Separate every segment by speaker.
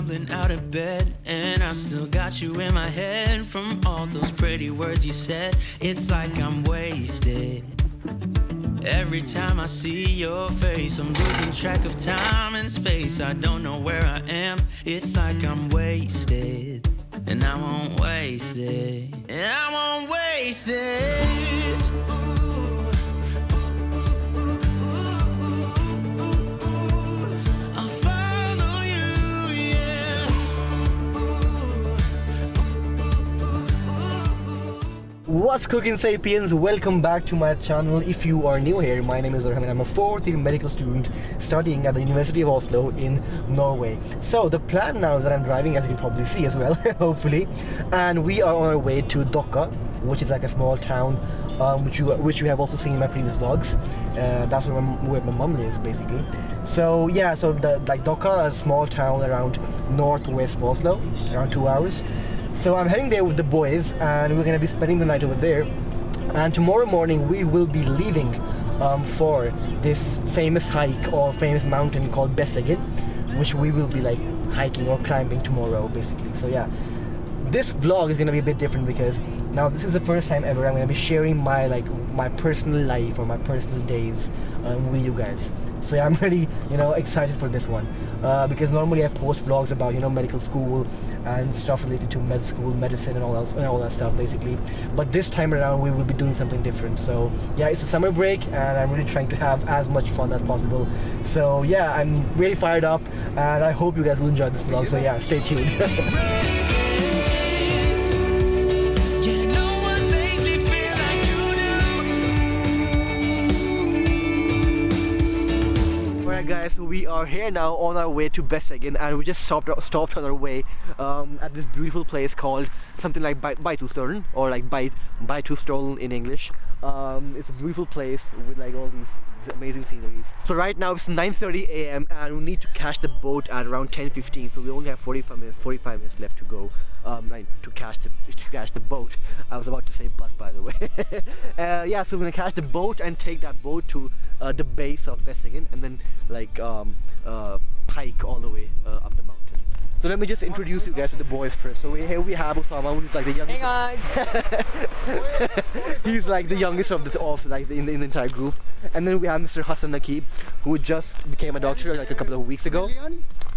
Speaker 1: stumbling out of bed, and I still got you in my head from all those pretty words you said. It's like I'm wasted. Every time I see your face, I'm losing track of time and space. I don't know where I am. It's like I'm wasted, and I won't waste it. And I won't waste this. I'll follow you, yeah.
Speaker 2: What's cooking, sapiens? Welcome back to my channel. If you are new here, my name is Arhamedic. I'm a fourth year medical student studying at the University of Oslo in Norway. So the plan now is that I'm driving, as you can probably see as well, hopefully, and we are on our way to Dokka, which is like a small town, which you have also seen in my previous vlogs. That's where my mom lives, basically. So yeah, so Dokka is a small town around northwest of Oslo, around 2 hours. So I'm heading there with the boys, and we're going to be spending the night over there. And tomorrow morning we will be leaving for this famous hike or famous mountain called Besseggen, which we will be like hiking or climbing tomorrow, basically. So yeah, this vlog is going to be a bit different because now this is the first time ever I'm going to be sharing my personal life or my personal days with you guys. So yeah, I'm really excited for this one because normally I post vlogs about medical school and stuff related to med school, medicine, and all that stuff, basically. But this time around we will be doing something different. So yeah, it's a summer break and I'm really trying to have as much fun as possible. So yeah, I'm really fired up and I hope you guys will enjoy this vlog. So yeah, stay tuned. Guys, so we are here now on our way to Besseggen, and we just stopped on our way at this beautiful place called something like Beitostølen, or like Beitostølen in English. It's a beautiful place with like all these amazing sceneries. So right now it's 9:30 a.m. and we need to catch the boat at around 10:15. So we only have 45 minutes left to go to catch the boat. I was about to say bus, by the way. Yeah, so we're gonna catch the boat and take that boat to the base of Besseggen, and then hike all the way up the mountain. So let me just introduce you guys to the boys first. So here we have Osama, who's like the youngest. Hey guys. He's like the youngest in the entire group. And then we have Mr. Hassan Nakib, who just became a doctor like a couple of weeks ago.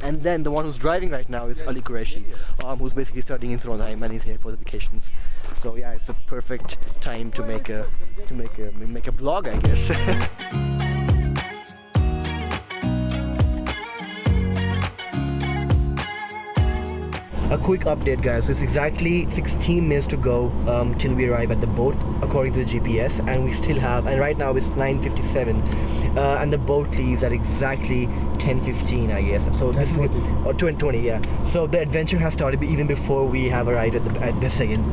Speaker 2: And then the one who's driving right now is Ali Qureshi, who's basically studying in Trondheim, and he's here for the vacations. So yeah, it's a perfect time to make a vlog, I guess. A quick update, guys. So it's exactly 16 minutes to go till we arrive at the boat according to the GPS, and we still have, and right now it's 9:57 and the boat leaves at exactly 10:15, I guess. So this is 20, yeah. So the adventure has started even before we have arrived at Besseggen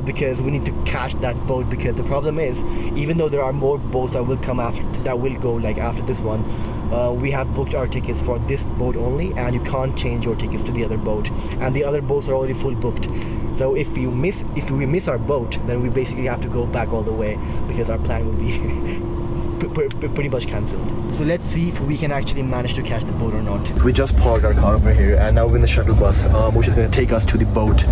Speaker 2: because we need to catch that boat, because the problem is, even though there are more boats that will come after, that will go like after this one, we have booked our tickets for this boat only, and you can't change your tickets to the other boat, and the other boats are already full booked. So if we miss our boat, then we basically have to go back all the way, because our plan will be pretty much cancelled. So let's see if we can actually manage to catch the boat or not. So we just parked our car over here, and now we're in the shuttle bus, which is going to take us to the boat.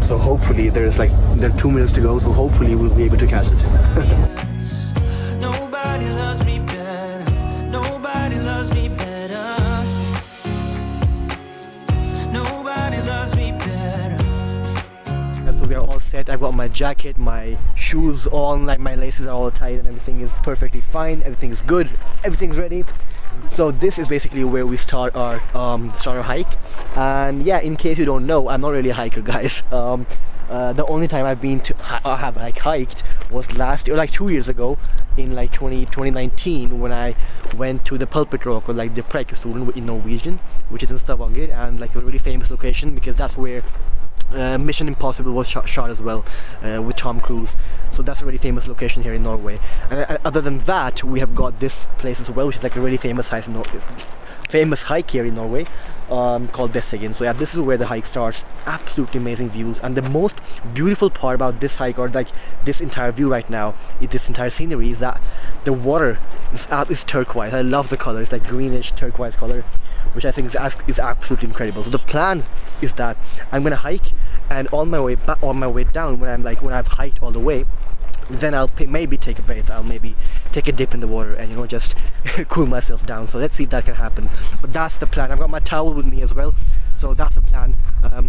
Speaker 2: So hopefully there are 2 minutes to go, so hopefully we'll be able to catch it.
Speaker 1: Nobody loves me better. Nobody loves me better. Nobody loves me better.
Speaker 2: So we are all set. I've got my jacket, my shoes on, like my laces are all tight, and everything is perfectly fine. Everything is good. Everything's ready. So this is basically where we start our hike. And yeah, in case you don't know, I'm not really a hiker, guys. The only time I've been to have hiked was last year, like 2 years ago, in like 2019, when I went to the Pulpit Rock, or like the Preikestolen in Norwegian, which is in Stavanger, and like a really famous location, because that's where Mission Impossible was shot as well, with Tom Cruise. So that's a really famous location here in Norway. And other than that, we have got this place as well, which is like a really famous hike here in Norway. called Besseggen. So yeah, this is where the hike starts. Absolutely amazing views, and the most beautiful part about this hike, or like this entire view right now, this entire scenery, is that the water is turquoise. I love the color. It's like greenish turquoise color, which I think is absolutely incredible. So the plan is that I'm gonna hike, and on my way back, on my way down, when I've hiked all the way, then I'll maybe take a bath. I'll maybe take a dip in the water and, you know, just cool myself down. So let's see if that can happen. But that's the plan. I've got my towel with me as well, so that's the plan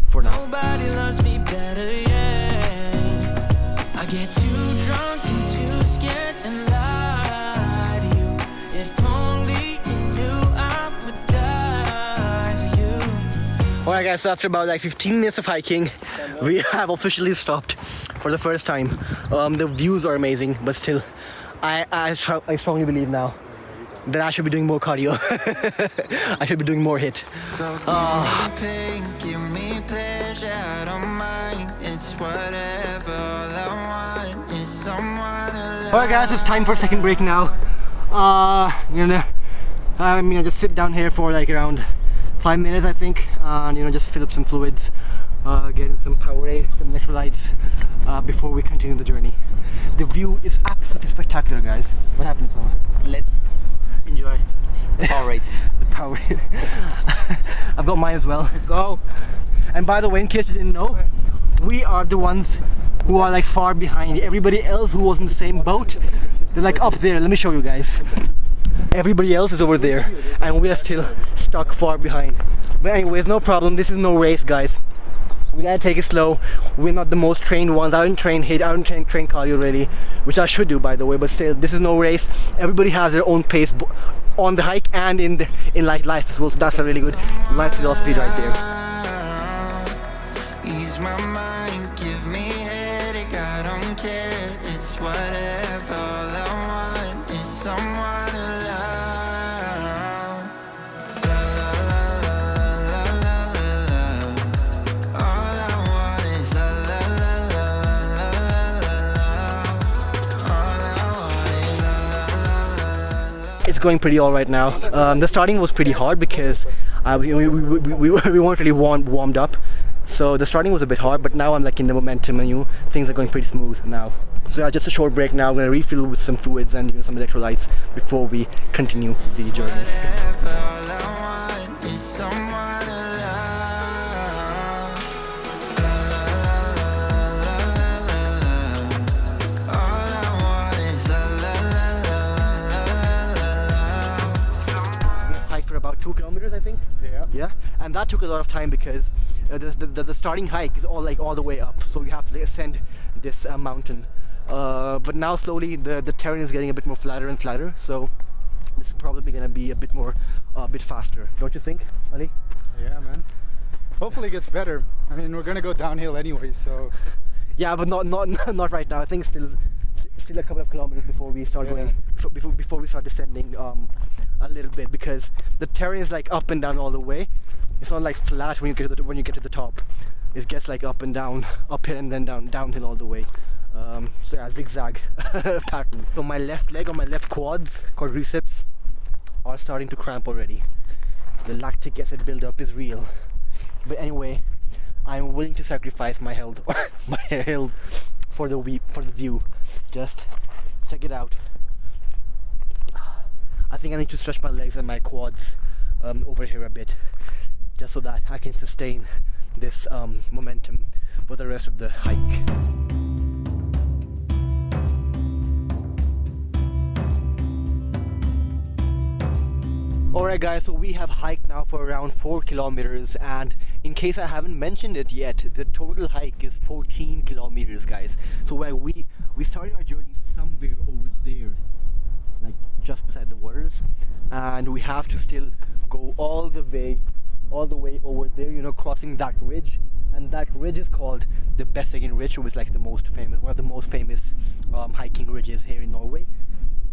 Speaker 2: for now.
Speaker 1: Nobody loves me better, yeah. I get too drunk and too scared and lie to you. If only you knew I would die for you.
Speaker 2: Alright guys, so after about like 15 minutes of hiking, we have officially stopped for the first time. The views are amazing, but still, I strongly believe now that I should be doing more cardio. I should be doing more HIIT.
Speaker 1: So give me pain, give me pleasure, I don't mind. It's whatever, all I want is someone alive.
Speaker 2: Alright guys, it's time for a second break now. I just sit down here for like around 5 minutes, I think, and just fill up some fluids, get in some Powerade, some electrolytes, before we continue the journey. The view is absolutely spectacular, guys. What happened, Sama?
Speaker 3: Let's enjoy the Powerade.
Speaker 2: The Powerade. I've got mine as well.
Speaker 3: Let's go.
Speaker 2: And by the way, in case you didn't know, we are the ones who are like far behind. Everybody else who was in the same boat, they're like up there. Let me show you guys. Everybody else is over there, and we are still stuck far behind. But anyways, no problem. This is no race, guys. We gotta take it slow. We're not the most trained ones. I don't train HIIT, I don't train cardio really, which I should do, by the way, but still, this is no race. Everybody has their own pace on the hike and in like life as well, so that's a really good life philosophy right there.
Speaker 1: Ease my mind, give me headache, I don't care. It's whatever, all I want is someone alive.
Speaker 2: It's going pretty all right now. The starting was pretty hard because we weren't really warmed up, so the starting was a bit hard, but now I'm like in the momentum and things are going pretty smooth now. So yeah, just a short break now. I'm gonna refill with some fluids and some electrolytes before we continue the journey. For about 2 kilometers, I think. Yeah, and that took a lot of time because the starting hike is all the way up, so you have to ascend this mountain. But now slowly the terrain is getting a bit more flatter and flatter, so this is probably gonna be a bit faster, don't you think, Ali?
Speaker 4: Yeah, man. Hopefully it gets better. I mean, we're gonna go downhill anyway, so.
Speaker 2: Yeah, but not right now. I think still a couple of kilometers before we start going, before we start descending a little bit, because the terrain is like up and down all the way. It's not like flat when you get to the top. It gets like up and down, uphill and then downhill all the way. So yeah, zigzag pattern. So my left leg or my left quads, quadriceps, are starting to cramp already. The lactic acid buildup is real. But anyway, I'm willing to sacrifice my health for the view. Just check it out. I think I need to stretch my legs and my quads over here a bit, just so that I can sustain this momentum for the rest of the hike. Alright guys, so we have hiked now for around 4 kilometers, and in case I haven't mentioned it yet, the total hike is 14 kilometers, guys. So where we started our journey somewhere over there, like just beside the waters, and we have to still go all the way over there, crossing that ridge, and that ridge is called the Besseggen Ridge, which is like one of the most famous hiking ridges here in Norway.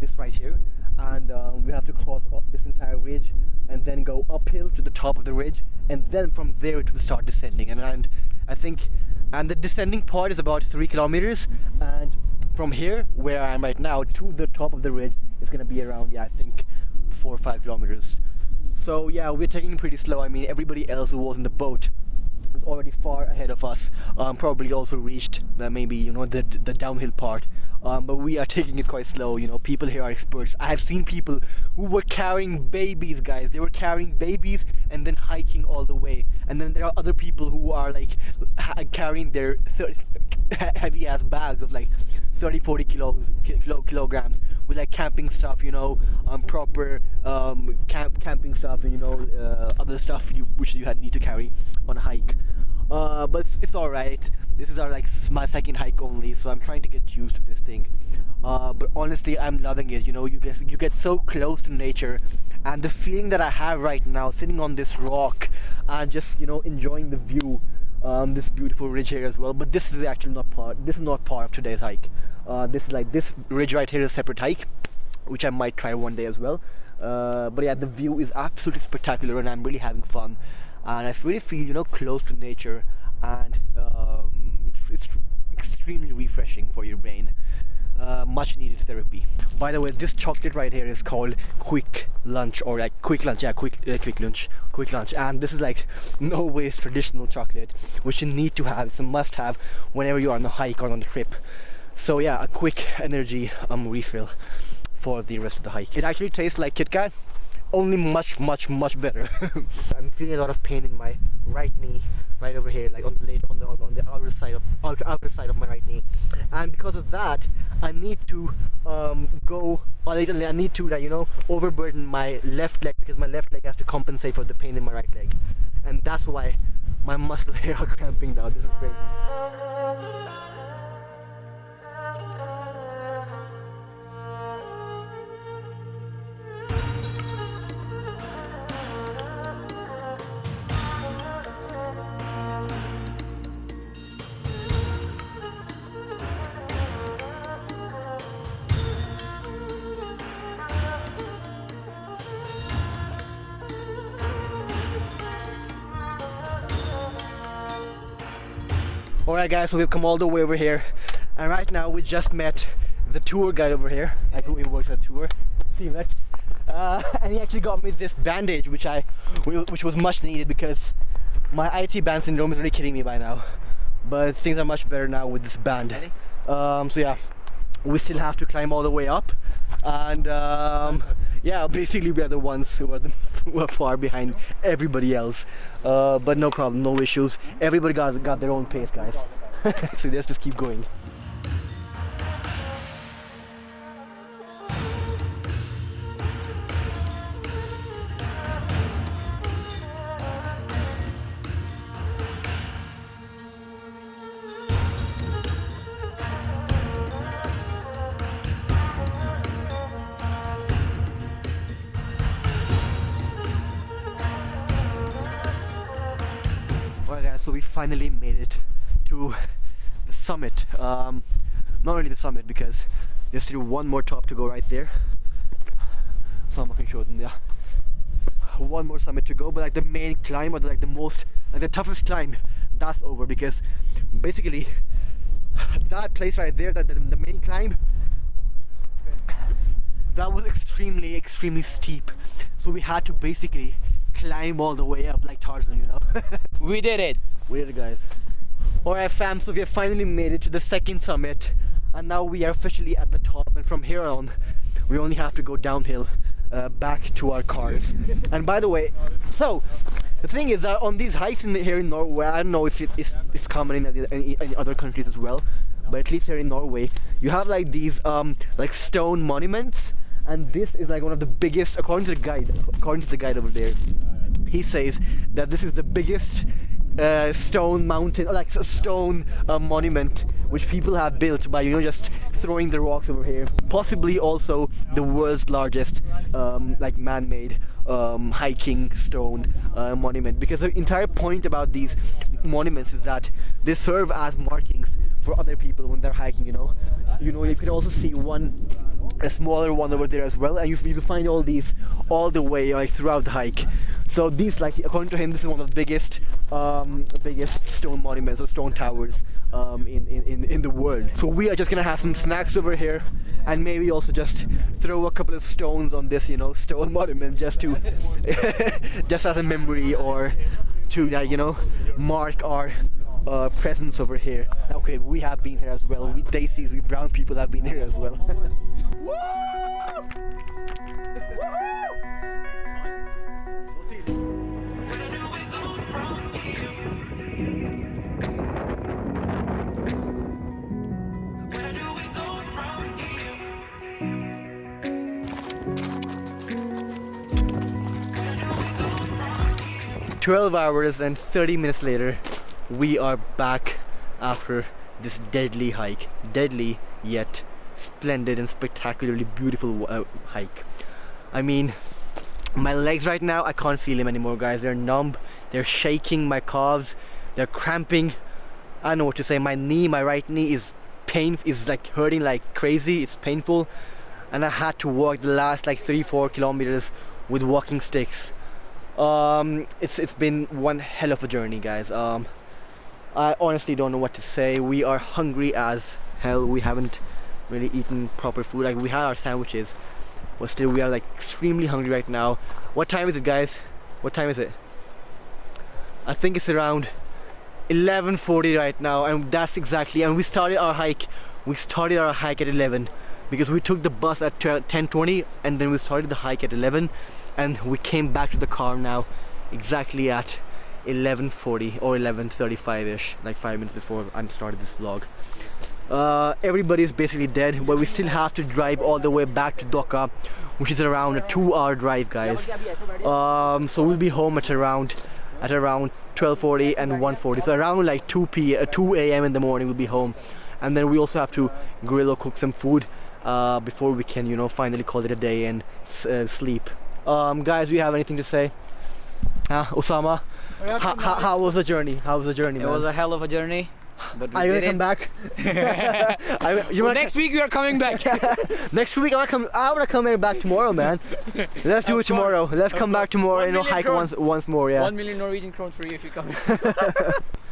Speaker 2: This right here. And we have to cross this entire ridge and then go uphill to the top of the ridge, and then from there it will start descending, and the descending part is about 3 kilometers, and from here where I am right now to the top of the ridge is going to be around, I think 4 or 5 kilometers. So yeah, we're taking it pretty slow. I mean, everybody else who was in the boat is already far ahead of us. Probably also reached maybe, you know, the downhill part. But we are taking it quite slow. You know, people here are experts. I have seen people who were carrying babies, guys. They were carrying babies and then hiking all the way. And then there are other people who are like carrying their heavy ass bags of like 30-40 kilograms with like camping stuff, you know, proper camping stuff, and you know, other stuff which you need to carry on a hike. But it's all right. This is my second hike only, so I'm trying to get used to this thing. But honestly, I'm loving it. You know, you get so close to nature, and the feeling that I have right now, sitting on this rock and just, you know, enjoying the view. This beautiful ridge here as well. But this is actually not part. This is not part of today's hike. This ridge right here is a separate hike, which I might try one day as well. But yeah, the view is absolutely spectacular, and I'm really having fun. And I really feel, you know, close to nature, and it's extremely refreshing for your brain. Much needed therapy. By the way, this chocolate right here is called quick lunch, or like quick lunch. Yeah, quick lunch. And this is like Norway's traditional chocolate, which you need to have. It's a must-have whenever you are on a hike or on a trip. So yeah, a quick energy refill for the rest of the hike. It actually tastes like Kit Kat, only much better. I'm feeling a lot of pain in my right knee, right over here, like on the outer side of my right knee, and because of that, I need to I need to, like, you know, overburden my left leg, because my left leg has to compensate for the pain in my right leg, and that's why my muscles here are cramping now. This is crazy. Alright guys, so we've come all the way over here, and right now we just met the tour guide over here, like who works at the tour, Sivet, and he actually got me this bandage, which was much needed, because my IT band syndrome is really killing me by now. But things are much better now with this band. So yeah, we still have to climb all the way up, and yeah, basically we are the ones who are far behind everybody else. But no problem, no issues. Everybody got their own pace, guys. So let's just keep going. Alright guys, so we finally made it to the summit. Not really the summit, because there's still one more top to go right there. So I'm not sure. Yeah, one more summit to go, but like the main climb, or the toughest climb, that's over, because basically that place right there, the main climb, that was extremely steep. So we had to basically climb all the way up like Tarzan, you know.
Speaker 3: We did it,
Speaker 2: guys. Alright fam, so we have finally made it to the second summit, and now we are officially at the top, and from here on we only have to go downhill back to our cars. And by the way, so the thing is that on these hikes here in Norway, I don't know if it's common in any other countries as well, but at least here in Norway you have like these like stone monuments, and this is like one of the biggest, according to the guide over there. He says that this is the biggest stone mountain, or like a stone monument which people have built by, you know, just throwing the rocks over here. Possibly also the world's largest like man-made hiking stone monument, because the entire point about these monuments is that they serve as markings for other people when they're hiking. You can also see a smaller one over there as well, and you find all these all the way, like, throughout the hike. So these, like, according to him, this is one of the biggest stone monuments or stone towers in the world. So we are just gonna have some snacks over here, and maybe also just throw a couple of stones on this, you know, stone monument, just to just as a memory, or to, you know, mark our presence over here. Okay, we have been here as well. We Daisies, we brown people have been here as well. Woo! 12 hours and 30 minutes later, we are back after this deadly hike. Deadly, yet splendid and spectacularly beautiful hike. I mean, my legs right now, I can't feel them anymore, guys. They're numb, they're shaking, my calves, they're cramping. I don't know what to say. My knee, my right knee is like hurting like crazy. It's painful, and I had to walk the last like 3-4 kilometers with walking sticks. It's been one hell of a journey, guys. I honestly don't know what to say. We are hungry as hell. We haven't really eaten proper food. Like, we had our sandwiches, but still we are like extremely hungry right now. What time is it, guys? What time is it? I think it's around 11:40 right now, and that's exactly, and we started our hike at 11, because we took the bus at 10:20, and then we started the hike at 11, and we came back to the car now exactly at 11:40 or 11:35ish, like 5 minutes before I started this vlog. Everybody's basically dead, but we still have to drive all the way back to Dhaka, which is around a 2-hour drive, guys. So we'll be home at around 12:40 and 1:40, so around like 2 a.m. in the morning we'll be home. And then we also have to grill or cook some food before we can, you know, finally call it a day and sleep. Guys, do you have anything to say? Osama, how was the journey?
Speaker 3: It was a hell of a journey, but we
Speaker 2: are you
Speaker 3: did
Speaker 2: gonna come back?
Speaker 3: Next week we are coming back.
Speaker 2: Next week I wanna come back tomorrow, man. Let's do it tomorrow. Let's come back tomorrow and, you know, hike once more. Yeah.
Speaker 3: 1 million Norwegian crowns for you if you come.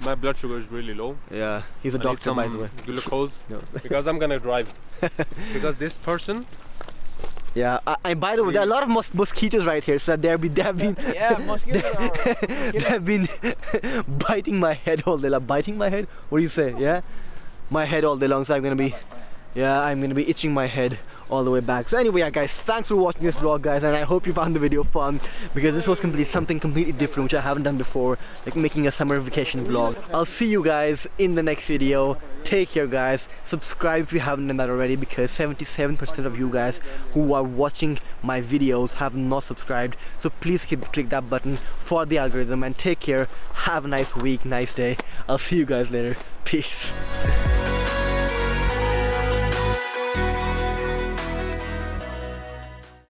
Speaker 5: My blood sugar is really low.
Speaker 2: Yeah, he's a doctor, by the way.
Speaker 5: Glucose.
Speaker 2: No.
Speaker 5: Because I'm gonna drive. Because this person.
Speaker 2: Yeah, and by the way, there are a lot of mosquitoes right here, so they have been
Speaker 3: Yeah, mosquitoes are.
Speaker 2: they have been biting my head all day long. Biting my head? What do you say? Yeah, my head all day long. So I'm gonna be itching my head all the way back. So anyway, yeah, guys, thanks for watching this vlog, guys, and I hope you found the video fun, because this was something completely different, which I haven't done before, like making a summer vacation vlog. I'll see you guys in the next video. Take care, guys. Subscribe if you haven't done that already, because 77% of you guys who are watching my videos have not subscribed. So please click that button for the algorithm, and take care. Have a nice week, nice day. I'll see you guys later. Peace.